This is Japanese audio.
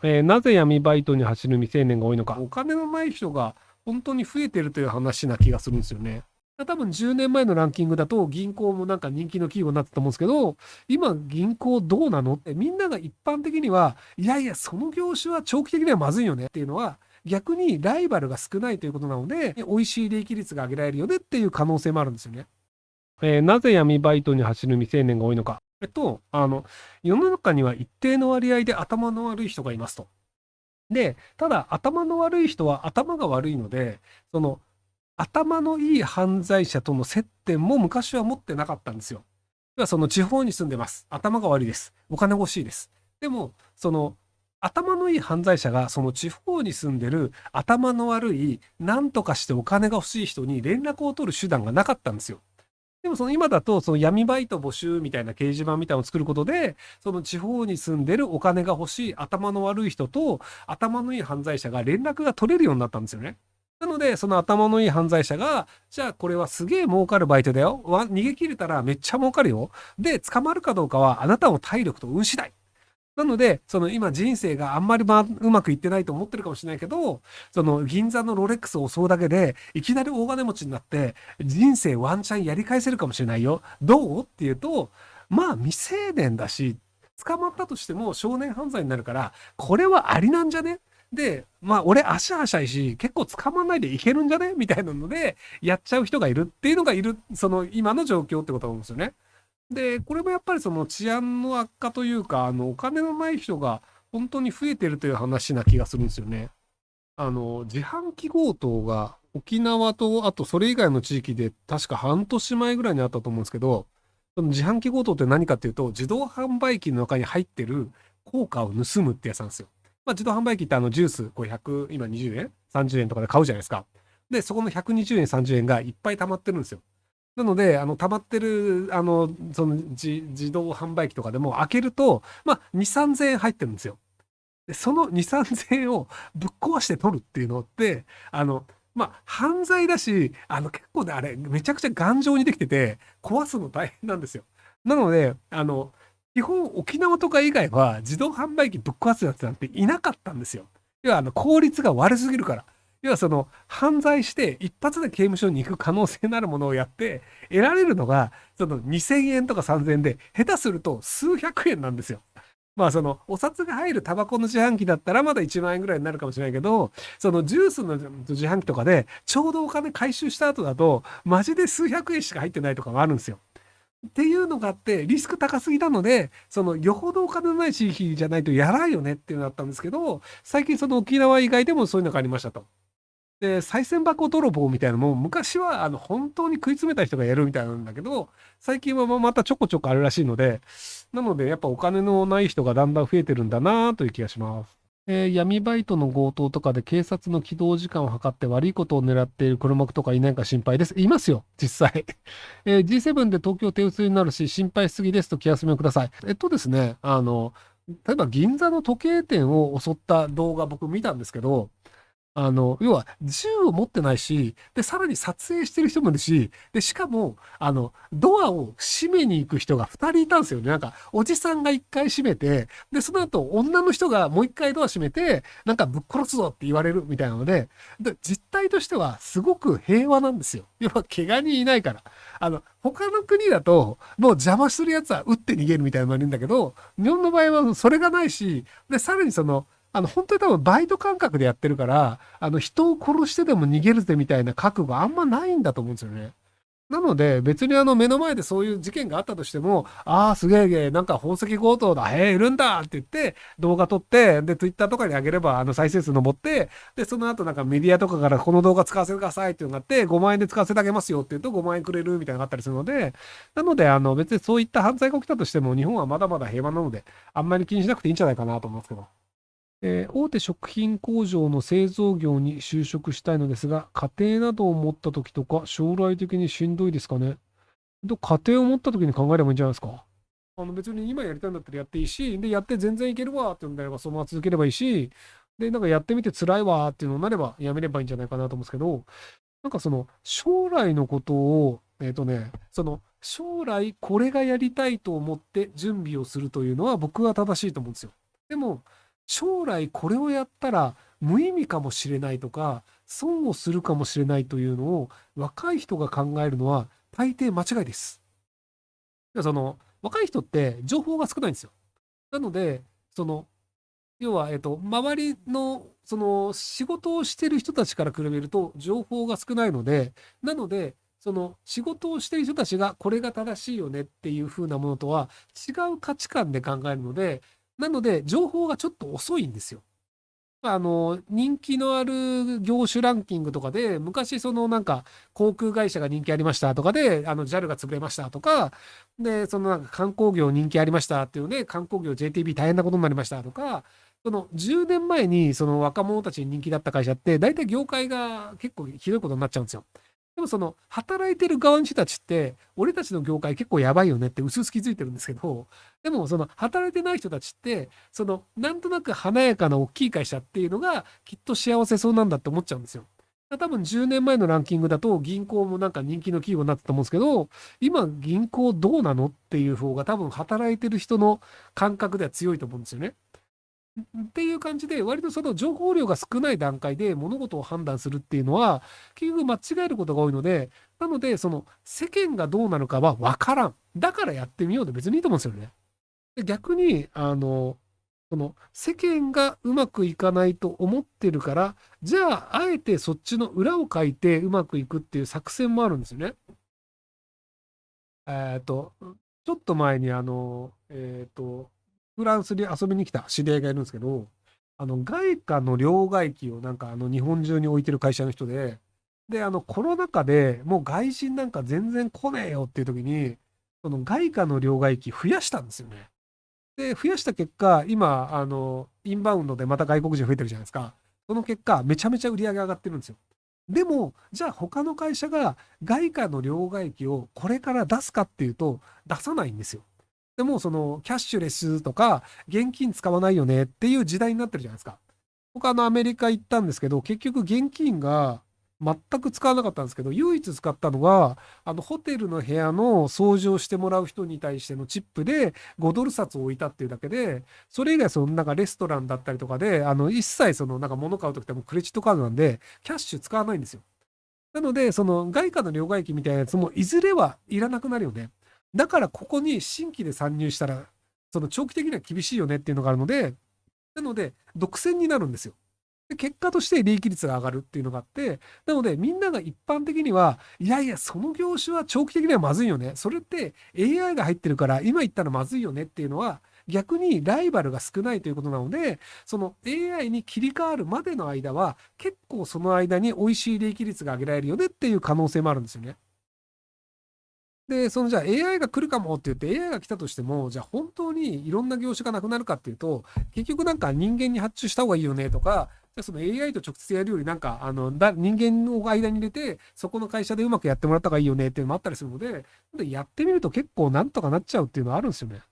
なぜ闇バイトに走る未成年が多いのか。お金のない人が本当に増えてるという話な気がするんですよね。多分10年前のランキングだと銀行もなんか人気の企業になってたと思うんですけど、今銀行どうなのってみんなが一般的には、いやいや、その業種は長期的にはまずいよねっていうのは、逆にライバルが少ないということなので、美味しい利益率が上げられるよねっていう可能性もあるんですよね。なぜ闇バイトに走る未成年が多いのか。世の中には一定の割合で頭の悪い人がいますと。で、ただ頭の悪い人は頭が悪いので、その頭のいい犯罪者との接点も昔は持ってなかったんですよ。要はその地方に住んでます。頭が悪いです。お金欲しいです。でも、その頭のいい犯罪者がその地方に住んでる頭の悪い、何とかしてお金が欲しい人に連絡を取る手段がなかったんですよ。でもその今だとその闇バイト募集みたいな掲示板みたいなのを作ることで、その地方に住んでるお金が欲しい頭の悪い人と頭のいい犯罪者が連絡が取れるようになったんですよね。なので、その頭のいい犯罪者が、じゃあこれはすげえ儲かるバイトだよ。逃げ切れたらめっちゃ儲かるよ。で、捕まるかどうかはあなたの体力と運次第。なので、その今人生があんまりうまくいってないと思ってるかもしれないけど、その銀座のロレックスを襲うだけで、いきなり大金持ちになって、人生ワンチャンやり返せるかもしれないよ。どうっていうと、まあ未成年だし、捕まったとしても少年犯罪になるから、これはありなんじゃねで、まあ俺足はしゃいし、結構捕まんないでいけるんじゃねみたいなので、やっちゃう人がいるっていうのがいる、その今の状況ってことなんですよね。で、これもやっぱりその治安の悪化というか、お金のない人が本当に増えてるという話な気がするんですよね。自販機強盗が沖縄と、あとそれ以外の地域で確か半年前ぐらいにあったと思うんですけど、その自販機強盗って何かっていうと、自動販売機の中に入ってる硬貨を盗むってやつなんですよ。まあ、自動販売機ってジュース、こう100、今20円 ?30 円とかで買うじゃないですか。で、そこの120円、30円がいっぱい溜まってるんですよ。なので、溜まってる、その自動販売機とかでも開けると、まあ、2、3000円入ってるんですよ。で、その2、3000円をぶっ壊して取るっていうのって、あの、まあ、犯罪だし、結構ね、あれ、めちゃくちゃ頑丈にできてて、壊すの大変なんですよ。なので、基本沖縄とか以外は自動販売機ぶっ壊すやつなんていなかったんですよ。要は、効率が悪すぎるから。要はその犯罪して一発で刑務所に行く可能性のあるものをやって得られるのがその2000円とか3000円で下手すると数百円なんですよ。まあそのお札が入るタバコの自販機だったらまだ1万円ぐらいになるかもしれないけど、そのジュースの自販機とかでちょうどお金回収した後だとマジで数百円しか入ってないとかもあるんですよ。っていうのがあってリスク高すぎたので、そのよほどお金のない地域じゃないとやらないよねっていうのだったんですけど、最近その沖縄以外でもそういうのがありましたと。で、賽銭箱泥棒みたいなのも、昔は本当に食い詰めた人がやるみたいなんだけど、最近はまたちょこちょこあるらしいので、なのでやっぱお金のない人がだんだん増えてるんだなという気がします。闇バイトの強盗とかで警察の起動時間を測って悪いことを狙っている黒幕とかいないか心配です。いますよ、実際。G7 で東京手薄になるし、心配しすぎですと気休めをください。ですね、例えば銀座の時計店を襲った動画僕見たんですけど、要は銃を持ってないし、で、さらに撮影してる人もいるし、で、しかも、ドアを閉めに行く人が2人いたんですよね。なんか、おじさんが1回閉めて、で、その後、女の人がもう1回ドア閉めて、なんかぶっ殺すぞって言われるみたいなので、実態としてはすごく平和なんですよ。要は、怪我人いないから。他の国だと、もう邪魔するやつは撃って逃げるみたいなのがいるんだけど、日本の場合はそれがないし、で、さらにその、本当に多分バイト感覚でやってるから、人を殺してでも逃げるぜみたいな覚悟あんまないんだと思うんですよね。なので、別に目の前でそういう事件があったとしても、ああ、すげえ、なんか宝石強盗だ、へえ、いるんだって言って、動画撮って、で、ツイッターとかに上げれば、再生数登って、で、その後なんかメディアとかからこの動画使わせてくださいっていうのがあって、5万円で使わせてあげますよって言うと5万円くれるみたいなのがあったりするので、なので、別にそういった犯罪が起きたとしても、日本はまだまだ平和なので、あんまり気にしなくていいんじゃないかなと思いますけど。大手食品工場の製造業に就職したいのですが、家庭などを持った時とか、将来的にしんどいですかね。家庭を持った時に考えればいいんじゃないですか。別に今やりたいんだったらやっていいし、で、やって全然いけるわっていうんであれば、そのまま続ければいいし、で、なんかやってみて辛いわっていうのになれば、やめればいいんじゃないかなと思うんですけど、なんかその、将来のことを、その、将来これがやりたいと思って準備をするというのは僕は正しいと思うんですよ。でも、将来これをやったら無意味かもしれないとか、損をするかもしれないというのを若い人が考えるのは大抵間違いです。若い人って情報が少ないんですよ。なので、その、要は、周りの、仕事をしてる人たちから比べると情報が少ないので、なので、仕事をしてる人たちがこれが正しいよねっていう風なものとは違う価値観で考えるので、なので、情報がちょっと遅いんですよ。人気のある業種ランキングとかで、昔なんか航空会社が人気ありましたとかで、JAL が潰れましたとか、で、なんか観光業人気ありましたっていうので、観光業 JTB 大変なことになりましたとか、10年前にその若者たちに人気だった会社って、大体業界が結構ひどいことになっちゃうんですよ。でも働いてる側の人たちって、俺たちの業界結構やばいよねって薄々気づいてるんですけど、でも働いてない人たちって、なんとなく華やかな大きい会社っていうのがきっと幸せそうなんだって思っちゃうんですよ。多分10年前のランキングだと銀行もなんか人気の企業になってたと思うんですけど、今銀行どうなのっていう方が多分働いてる人の感覚では強いと思うんですよね。っていう感じで、割と情報量が少ない段階で物事を判断するっていうのは、結局間違えることが多いので、なので、世間がどうなのかは分からん。だからやってみようで別にいいと思うんですよね。で逆に、世間がうまくいかないと思ってるから、じゃあ、あえてそっちの裏を書いてうまくいくっていう作戦もあるんですよね。ちょっと前にフランスに遊びに来た知り合いがいるんですけど、外貨の両替機をなんか日本中に置いてる会社の人で、で、コロナ禍でもう外人なんか全然来ねえよっていう時に、その外貨の両替機増やしたんですよね。で、増やした結果、今、インバウンドでまた外国人増えてるじゃないですか。その結果、めちゃめちゃ売り上げ上がってるんですよ。でも、じゃあ他の会社が外貨の両替機をこれから出すかっていうと、出さないんですよ。でも、キャッシュレスとか、現金使わないよねっていう時代になってるじゃないですか。僕アメリカ行ったんですけど、結局現金が全く使わなかったんですけど、唯一使ったのが、ホテルの部屋の掃除をしてもらう人に対してのチップで5ドル札を置いたっていうだけで、それ以外なんかレストランだったりとかで、一切なんか物買うときってもクレジットカードなんで、キャッシュ使わないんですよ。なので、外貨の両替機みたいなやつもいずれはいらなくなるよね。だからここに新規で参入したら、長期的には厳しいよねっていうのがあるので、なので、独占になるんですよ。で結果として利益率が上がるっていうのがあって、なのでみんなが一般的には、いやいや、その業種は長期的にはまずいよね。それって AI が入ってるから今言ったらまずいよねっていうのは、逆にライバルが少ないということなので、AI に切り替わるまでの間は、結構その間に美味しい利益率が上げられるよねっていう可能性もあるんですよね。で、じゃあ AI が来るかもって言って AI が来たとしても、じゃあ本当にいろんな業種がなくなるかっていうと、結局なんか人間に発注した方がいいよねとか、じゃあその AI と直接やるよりなんか人間の間に入れて、そこの会社でうまくやってもらった方がいいよねっていうのもあったりするので、やってみると結構なんとかなっちゃうっていうのはあるんですよね。